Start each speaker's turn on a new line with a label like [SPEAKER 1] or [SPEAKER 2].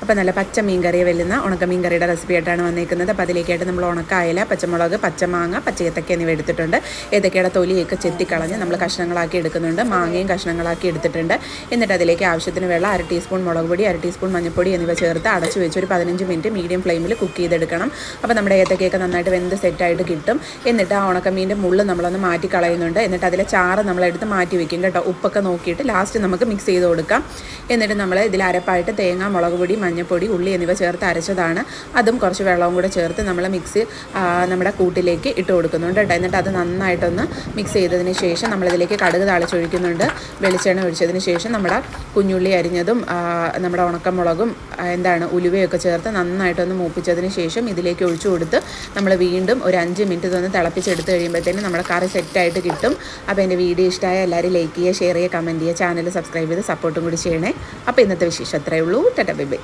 [SPEAKER 1] അപ്പോൾ നല്ല പച്ച മീൻ കറി വെല്ലുന്ന ഉണക്കമീൻ കറിയുടെ റെസിപ്പി ആയിട്ടാണ് വന്നിരിക്കുന്നത്. അപ്പോൾ അതിലേക്കായിട്ട് നമ്മൾ ഉണക്കായല, പച്ചമുളക്, പച്ചമാങ്ങ, പച്ചയേത്തക്ക എന്നിവ എടുത്തിട്ടുണ്ട്. ഏത്തക്കയുടെ തൊലിയൊക്കെ ചെത്തിക്കളഞ്ഞ് നമ്മൾ കഷ്ണങ്ങളാക്കി എടുക്കുന്നുണ്ട്. മാങ്ങയും കഷ്ണങ്ങളാക്കി എടുത്തിട്ടുണ്ട്. എന്നിട്ട് അതിലേക്ക് ആവശ്യത്തിന് വെള്ളം, 1/2 ടീസ്പൂൺ മുളക് പൊടി, 1/2 ടീസ്പൂൺ മഞ്ഞൾപ്പൊടി എന്നിവ ചേർത്ത് അടച്ചു വെച്ച് ഒരു 15 മിനിറ്റ് മീഡിയം ഫ്ലെയിമിൽ കുക്ക് ചെയ്തെടുക്കണം. അപ്പോൾ നമ്മുടെ ഏത്തക്കയൊക്കെ നന്നായിട്ട് വെന്ത് സെറ്റായിട്ട് കിട്ടും. എന്നിട്ട് ആ ഉണക്കമീൻ്റെ മുള്ള് നമ്മളൊന്ന് മാറ്റി കളയുന്നുണ്ട്. എന്നിട്ട് അതിലെ ചാറ് നമ്മളെടുത്ത് മാറ്റി വെക്കും കേട്ടോ. ഉപ്പൊക്കെ നോക്കിയിട്ട് ലാസ്റ്റ് നമുക്ക് മിക്സ് ചെയ്ത് കൊടുക്കാം. എന്നിട്ട് നമ്മൾ ഇതിൽ അരപ്പായിട്ട് തേങ്ങ, മുളക് പൊടി, മഞ്ഞൾപ്പൊടി, ഉള്ളി എന്നിവ ചേർത്ത് അരച്ചതാണ്. അതും കുറച്ച് വെള്ളവും കൂടെ ചേർത്ത് നമ്മൾ മിക്സ് നമ്മുടെ കൂട്ടിലേക്ക് ഇട്ട് കൊടുക്കുന്നുണ്ട് കേട്ടോ. എന്നിട്ട് അത് നന്നായിട്ടൊന്ന് മിക്സ് ചെയ്തതിന് ശേഷം നമ്മളിതിലേക്ക് കടുക് താളിച്ചൊഴിക്കുന്നുണ്ട്. വെളിച്ചെണ്ണ ഒഴിച്ചതിന് ശേഷം നമ്മുടെ കുഞ്ഞുള്ളി അരിഞ്ഞതും നമ്മുടെ ഉണക്കമുളകും ഉലുവയൊക്കെ ചേർത്ത് നന്നായിട്ടൊന്ന് മൂപ്പിച്ചതിന് ശേഷം ഇതിലേക്ക് ഒഴിച്ചു കൊടുത്ത് നമ്മൾ വീണ്ടും ഒരു 5 മിനിറ്റ് ഇതൊന്ന് തിളപ്പിച്ചെടുത്ത് കഴിയുമ്പോഴത്തേനും നമ്മുടെ കറി സെറ്റായിട്ട് കിട്ടും. അപ്പോൾ എൻ്റെ വീഡിയോ ഇഷ്ടമായ എല്ലാവരും ലൈക്ക് ചെയ്യുക, ഷെയർ ചെയ്യുക, കമൻറ്റ് ചെയ്യുക, ചാനൽ സബ്സ്ക്രൈബ് ചെയ്ത് സപ്പോർട്ടും കൂടി ചെയ്യണേ. അപ്പോൾ ഇന്നത്തെ വിശേഷം അത്രയേ ഉള്ളൂ. Tata bye bye.